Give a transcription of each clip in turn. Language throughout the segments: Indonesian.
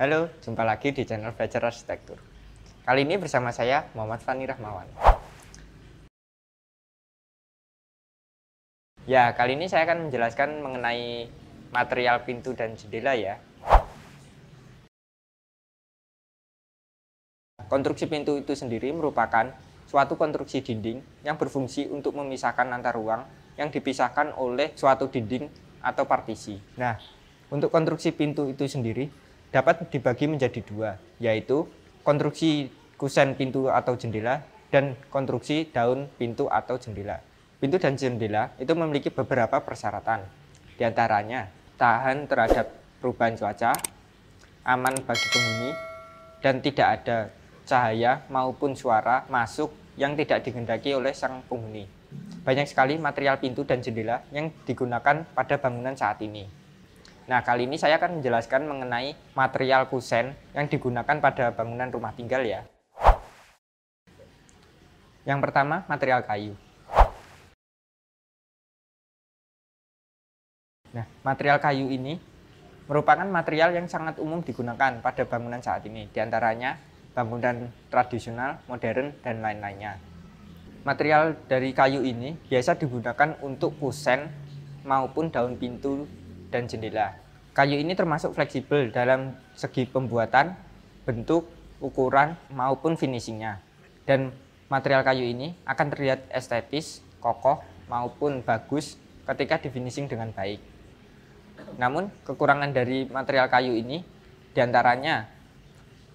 Halo, jumpa lagi di channel Belajar Arsitektur. Kali ini bersama saya, Muhammad Fani Rahmawan. Ya, kali ini saya akan menjelaskan mengenai material pintu dan jendela ya. Konstruksi pintu itu sendiri merupakan suatu konstruksi dinding yang berfungsi untuk memisahkan antar ruang yang dipisahkan oleh suatu dinding atau partisi. Nah, untuk konstruksi pintu itu sendiri dapat dibagi menjadi dua, yaitu konstruksi kusen pintu atau jendela dan konstruksi daun pintu atau jendela. Pintu dan jendela itu memiliki beberapa persyaratan, di antaranya tahan terhadap perubahan cuaca, aman bagi penghuni, dan tidak ada cahaya maupun suara masuk yang tidak dikehendaki oleh sang penghuni. Banyak sekali material pintu dan jendela yang digunakan pada bangunan saat ini. Nah, kali ini saya akan menjelaskan mengenai material kusen yang digunakan pada bangunan rumah tinggal ya. Yang pertama, material kayu. Nah, material kayu ini merupakan material yang sangat umum digunakan pada bangunan saat ini, di antaranya bangunan tradisional, modern, dan lain-lainnya. Material dari kayu ini biasa digunakan untuk kusen maupun daun pintu dan jendela. Kayu ini termasuk fleksibel dalam segi pembuatan, bentuk, ukuran, maupun finishingnya. Dan material kayu ini akan terlihat estetis, kokoh, maupun bagus ketika di finishing dengan baik. Namun, kekurangan dari material kayu ini diantaranya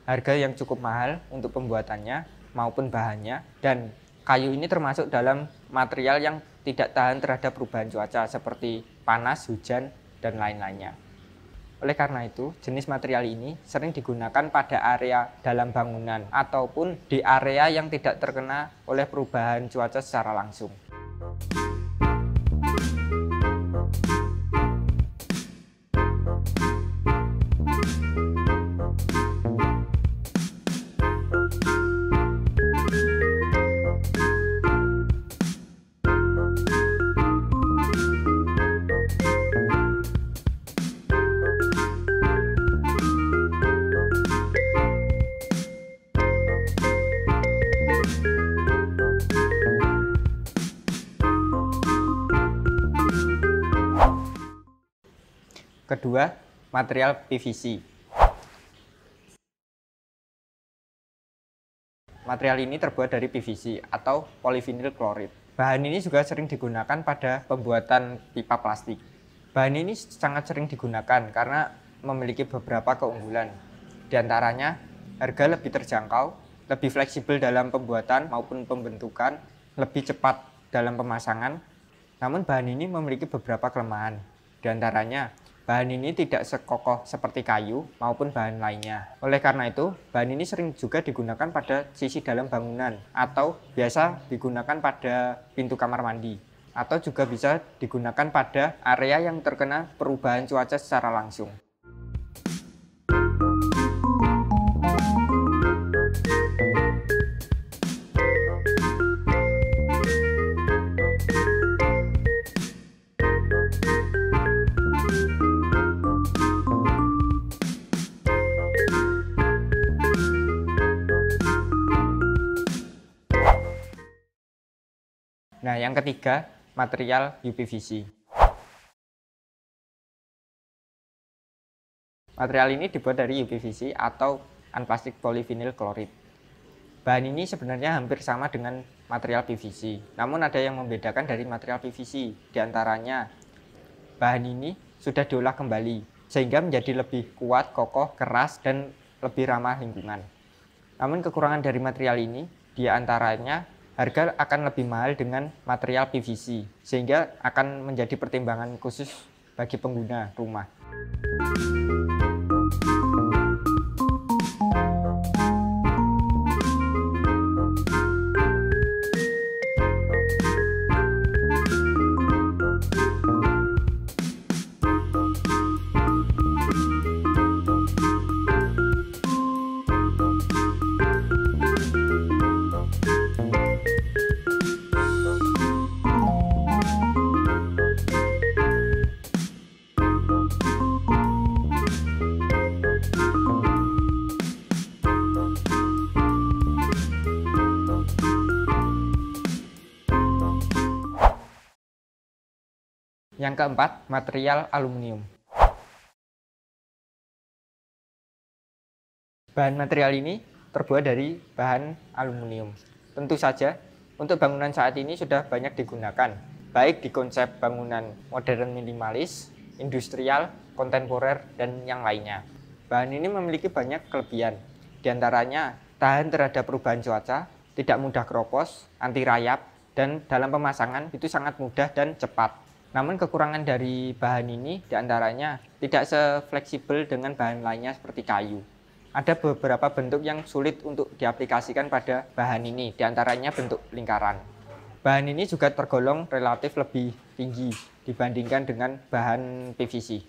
harga yang cukup mahal untuk pembuatannya maupun bahannya, dan kayu ini termasuk dalam material yang tidak tahan terhadap perubahan cuaca seperti panas, hujan, dan lain-lainnya. Oleh karena itu, jenis material ini sering digunakan pada area dalam bangunan ataupun di area yang tidak terkena oleh perubahan cuaca secara langsung. Kedua, material PVC. Material ini terbuat dari PVC atau polyvinyl chloride. Bahan ini juga sering digunakan pada pembuatan pipa plastik. Bahan ini sangat sering digunakan karena memiliki beberapa keunggulan. Di antaranya, harga lebih terjangkau, lebih fleksibel dalam pembuatan maupun pembentukan, lebih cepat dalam pemasangan. Namun bahan ini memiliki beberapa kelemahan. Di antaranya, bahan ini tidak sekokoh seperti kayu maupun bahan lainnya. Oleh karena itu, bahan ini sering juga digunakan pada sisi dalam bangunan atau biasa digunakan pada pintu kamar mandi, atau juga bisa digunakan pada area yang terkena perubahan cuaca secara langsung. Nah, yang ketiga, material UPVC. Material ini dibuat dari UPVC atau unplastic polyvinyl chloride. Bahan ini sebenarnya hampir sama dengan material PVC, namun ada yang membedakan dari material PVC. Di antaranya, bahan ini sudah diolah kembali, sehingga menjadi lebih kuat, kokoh, keras, dan lebih ramah lingkungan. Namun kekurangan dari material ini, di antaranya harga akan lebih mahal dengan material PVC, sehingga akan menjadi pertimbangan khusus bagi pengguna rumah. Yang keempat, material aluminium. Bahan material ini terbuat dari bahan aluminium. Tentu saja, untuk bangunan saat ini sudah banyak digunakan, baik di konsep bangunan modern minimalis, industrial, kontemporer, dan yang lainnya. Bahan ini memiliki banyak kelebihan, diantaranya tahan terhadap perubahan cuaca, tidak mudah keropos, anti rayap, dan dalam pemasangan itu sangat mudah dan cepat. Namun kekurangan dari bahan ini diantaranya tidak sefleksibel dengan bahan lainnya seperti kayu. Ada beberapa bentuk yang sulit untuk diaplikasikan pada bahan ini, diantaranya bentuk lingkaran. Bahan ini juga tergolong relatif lebih tinggi dibandingkan dengan bahan PVC.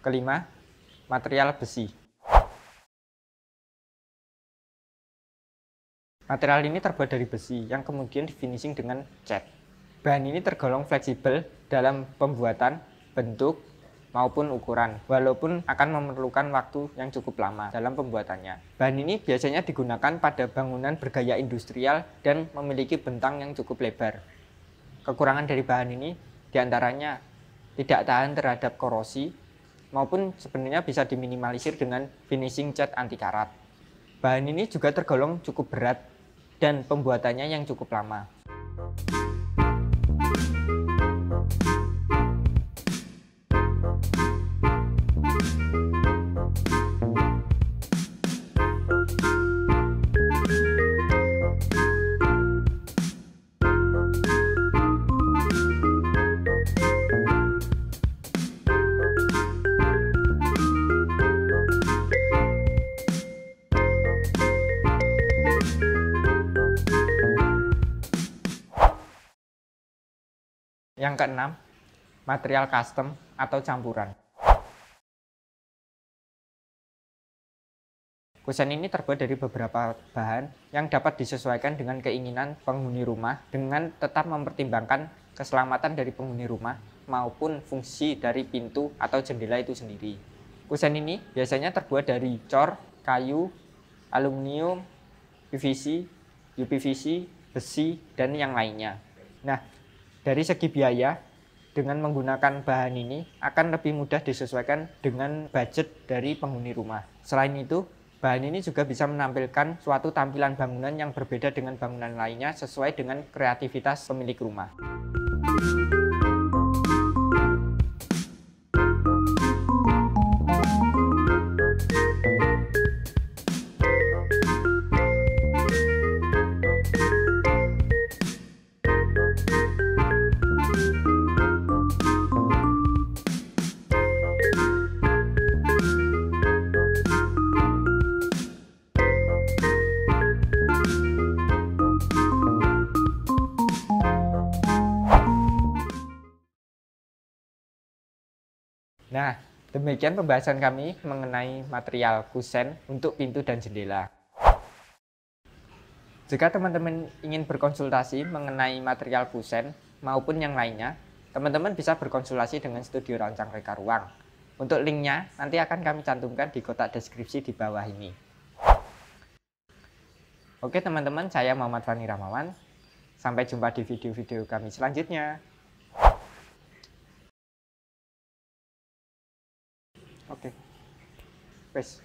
Kelima, material besi. Material ini terbuat dari besi yang kemudian difinishing dengan cat. Bahan ini tergolong fleksibel dalam pembuatan, bentuk, maupun ukuran, walaupun akan memerlukan waktu yang cukup lama dalam pembuatannya. Bahan ini biasanya digunakan pada bangunan bergaya industrial dan memiliki bentang yang cukup lebar. Kekurangan dari bahan ini diantaranya tidak tahan terhadap korosi, maupun sebenarnya bisa diminimalisir dengan finishing cat anti karat. Bahan ini juga tergolong cukup berat dan pembuatannya yang cukup lama. Yang keenam, material custom atau campuran. Kusen ini terbuat dari beberapa bahan yang dapat disesuaikan dengan keinginan penghuni rumah dengan tetap mempertimbangkan keselamatan dari penghuni rumah maupun fungsi dari pintu atau jendela itu sendiri. Kusen ini biasanya terbuat dari cor, kayu, aluminium, PVC, UPVC, besi, dan yang lainnya. Nah, dari segi biaya, dengan menggunakan bahan ini akan lebih mudah disesuaikan dengan budget dari penghuni rumah. Selain itu, bahan ini juga bisa menampilkan suatu tampilan bangunan yang berbeda dengan bangunan lainnya sesuai dengan kreativitas pemilik rumah. Nah, demikian pembahasan kami mengenai material kusen untuk pintu dan jendela. Jika teman-teman ingin berkonsultasi mengenai material kusen maupun yang lainnya, teman-teman bisa berkonsultasi dengan Studio Rancang Reka Ruang. Untuk linknya nanti akan kami cantumkan di kotak deskripsi di bawah ini. Oke teman-teman, saya Muhammad Fani Rahmawan. Sampai jumpa di video-video kami selanjutnya. Oke. Wes.